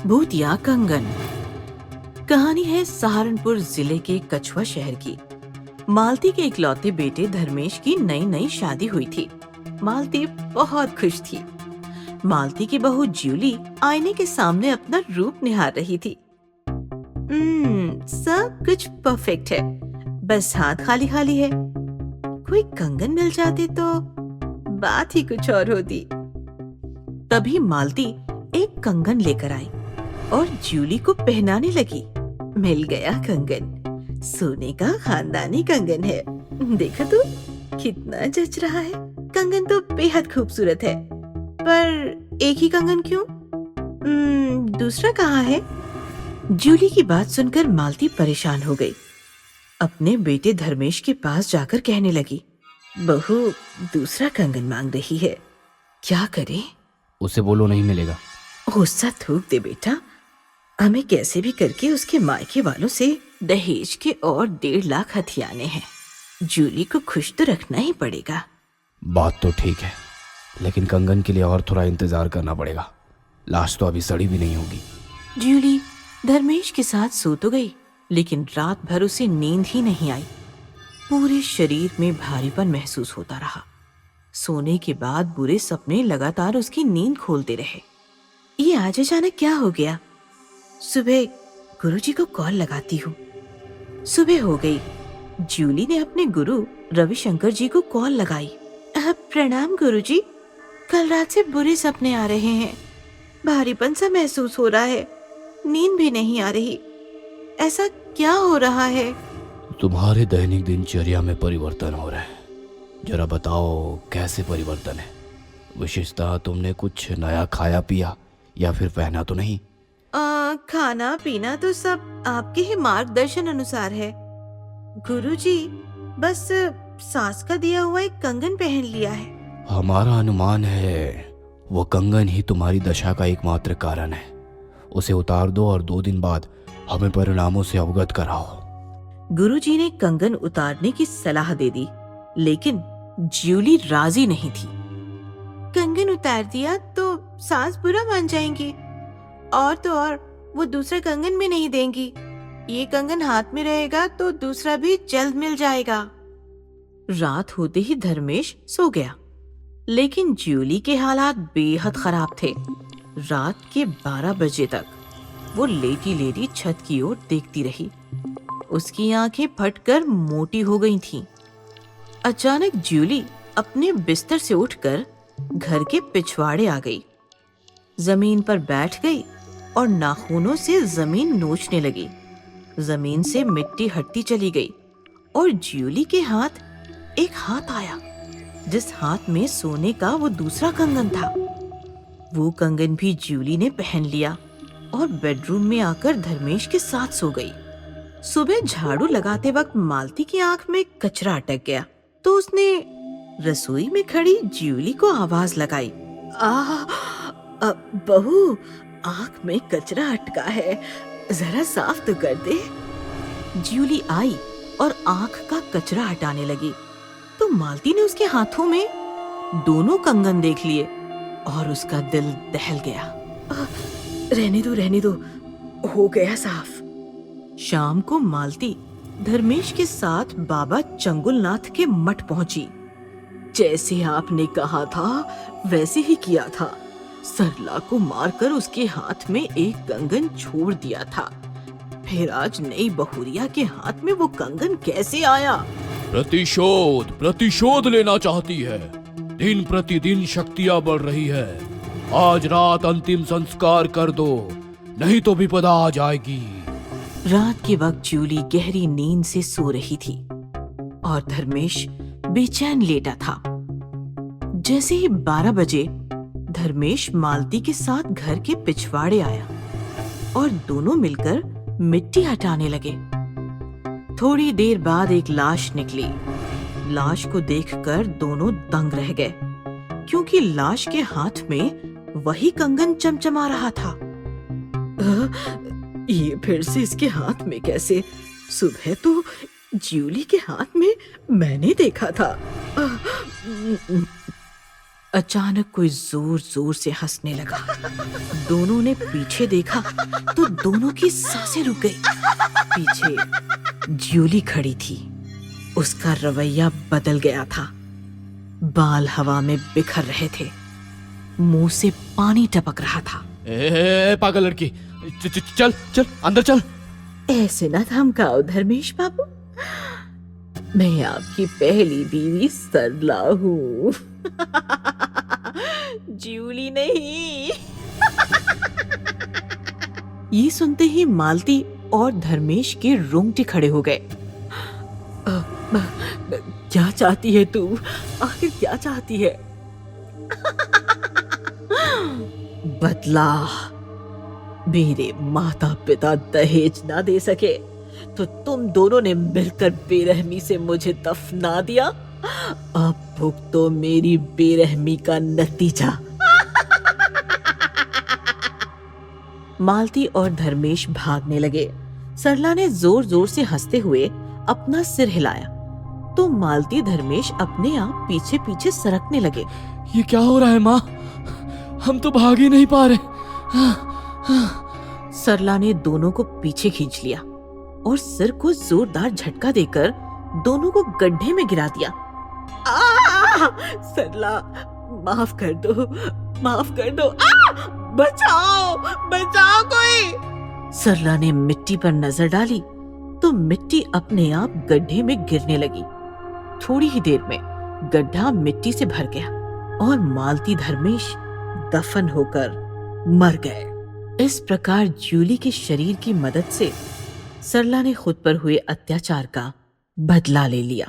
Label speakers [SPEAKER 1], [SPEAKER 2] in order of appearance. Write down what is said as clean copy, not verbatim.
[SPEAKER 1] भूतिया कंगन। कहानी है सहारनपुर जिले के कछुआ शहर की। मालती के इकलौते बेटे धर्मेश की नई नई शादी हुई थी। मालती बहुत खुश थी। मालती की बहू ज्यूली आईने के सामने अपना रूप निहार रही थी। सब कुछ परफेक्ट है, बस हाथ खाली खाली है। कोई कंगन मिल जाती तो बात ही कुछ और होती। तभी मालती एक कंगन लेकर आई और ज्यूली को पहनाने लगी। मिल गया कंगन, सोने का खानदानी कंगन है। देखो तो कितना जच रहा है। कंगन तो बेहद खूबसूरत है, पर एक ही कंगन क्यों? दूसरा कहाँ है? ज्यूली की बात सुनकर मालती परेशान हो गई। अपने बेटे धर्मेश के पास जाकर कहने लगी, बहू दूसरा कंगन मांग रही है, क्या करे?
[SPEAKER 2] उसे बोलो नहीं मिलेगा।
[SPEAKER 1] गुस्सा थूक दे बेटा, हमें कैसे भी करके उसके मायके वालों से दहेज के और 1.5 लाख हथियाने हैं। जूली को खुश तो रखना ही पड़ेगा।
[SPEAKER 2] बात तो ठीक है, लेकिन कंगन के लिए और थोड़ा इंतजार करना पड़ेगा। लाश तो अभी सड़ी भी नहीं होगी।
[SPEAKER 1] जूली धर्मेश के साथ सो तो गई, लेकिन रात भर उसे नींद ही नहीं आई। पूरे शरीर में भारीपन महसूस होता रहा। सोने के बाद बुरे सपने लगातार उसकी नींद खोलते रहे। ये आज अचानक क्या हो गया? सुबह गुरुजी को कॉल लगाती हूँ। सुबह हो गई। जूली ने अपने गुरु रविशंकर जी को कॉल लगाई। प्रणाम गुरुजी, कल रात से बुरे सपने आ रहे हैं। भारीपन सा महसूस हो रहा है, नींद भी नहीं आ रही। ऐसा क्या हो रहा है?
[SPEAKER 2] तुम्हारे दैनिक दिनचर्या में परिवर्तन हो रहा है। जरा बताओ कैसे परिवर्तन है? विशेषतः तुमने कुछ नया खाया पिया या फिर पहना तो नहीं?
[SPEAKER 1] खाना पीना तो सब आपके ही मार्गदर्शन अनुसार है गुरुजी। बस सास का दिया हुआ एक कंगन पहन लिया है।
[SPEAKER 2] हमारा अनुमान है वो कंगन ही तुम्हारी दशा का एकमात्र कारण है। उसे उतार दो और 2 दिन बाद हमें परिणामों से अवगत कराओ।
[SPEAKER 1] गुरुजी ने कंगन उतारने की सलाह दे दी, लेकिन ज्यूली राजी नहीं थी। कंगन उतार दिया तो सास बुरा मान जाएंगी, और तो और वो दूसरा कंगन भी नहीं देंगी। ये कंगन हाथ में रहेगा तो दूसरा भी जल्द मिल जाएगा। रात होते ही धर्मेश सो गया, लेकिन ज्यूली के हालात बेहद खराब थे। रात के 12 बजे तक वो लेटी लेटी छत की ओर देखती रही। उसकी आंखें फटकर मोटी हो गई थीं। अचानक ज्यूली अपने बिस्तर से उठकर घर के पिछवाड़े आ गई। जमीन पर बैठ गई और नाखूनों से जमीन नोचने लगी। जमीन से मिट्टी हटती चली गई और ज्यूली के हाथ एक हाथ आया, जिस हाथ में सोने का वो दूसरा कंगन था। वो कंगन भी ज्यूली ने पहन लिया और बेडरूम में आकर धर्मेश के साथ सो गई। सुबह झाड़ू लगाते वक्त मालती की आंख में कचरा अटक गया, तो उसने रसोई में खड़ी ज्यूली को आवाज लगाई, बहू आंख में कचरा अटका है, जरा साफ तो कर दे। ज्यूली आई और आंख का कचरा हटाने लगी, तो मालती ने उसके हाथों में दोनों कंगन देख लिए और उसका दिल दहल गया। रहने दो, हो गया साफ। शाम को मालती धर्मेश के साथ बाबा चंगुलनाथ के मठ पहुंची। जैसे आपने कहा था वैसे ही किया था। सरला को मारकर उसके हाथ में एक कंगन छोड़ दिया था, फिर आज नई बहुरिया के हाथ में वो कंगन कैसे आया?
[SPEAKER 3] प्रतिशोध लेना चाहती है। दिन प्रतिदिन शक्तियां बढ़ रही है। आज रात अंतिम संस्कार कर दो, नहीं तो विपदा आ जाएगी।
[SPEAKER 1] रात के वक्त जूली गहरी नींद से सो रही थी और धर्मेश बेचैन लेटा था। जैसे ही 12 बजे धर्मेश मालती के साथ घर के पिछवाड़े आया और दोनों मिलकर मिट्टी हटाने लगे। थोड़ी देर बाद एक लाश निकली। लाश को देखकर दोनों दंग रह गए, क्योंकि लाश के हाथ में वही कंगन चमचमा रहा था। ये फिर से इसके हाथ में कैसे? सुबह तो ज्यूली के हाथ में मैंने देखा था। अचानक कोई जोर जोर से हंसने लगा। दोनों ने पीछे देखा तो दोनों की सांसें रुक गई। पीछे ज्यूली खड़ी थी। उसका रवैया बदल गया था। बाल हवा में बिखर रहे थे, मुंह से पानी टपक रहा था।
[SPEAKER 3] पागल लड़की, चल चल अंदर चल।
[SPEAKER 1] ऐसे ना धमकाओ धर्मेश बाबू, मैं आपकी पहली बीवी सरला हूँ। ज्यूली नहीं। ये सुनते ही मालती और धर्मेश के रोंगटे खड़े हो गए। क्या चाहती है तू? आखिर क्या चाहती है? बदला। मेरे माता पिता दहेज ना दे सके तो तुम दोनों ने मिलकर बेरहमी से मुझे दफना दिया। अब भुगतो मेरी बेरहमी का नतीजा। मालती और धर्मेश भागने लगे। सरला ने जोर जोर से हंसते हुए अपना सिर हिलाया तो मालती धर्मेश अपने आप पीछे पीछे सरकने लगे।
[SPEAKER 3] ये क्या हो रहा है माँ? हम तो भाग ही नहीं पा रहे।
[SPEAKER 1] सरला ने दोनों को पीछे खींच लिया और सिर को जोरदार झटका देकर दोनों को गड्ढे में गिरा दिया। सरला, माफ कर दो, माफ कर दो। बचाओ, बचाओ कोई। सरला ने मिट्टी पर नजर डाली तो मिट्टी अपने आप गड्ढे में गिरने लगी। थोड़ी ही देर में गड्ढा मिट्टी से भर गया और मालती धर्मेश दफन होकर मर गए। इस प्रकार ज्यूली के शरीर की मदद से सरला ने खुद पर हुए अत्याचार का बदला ले लिया।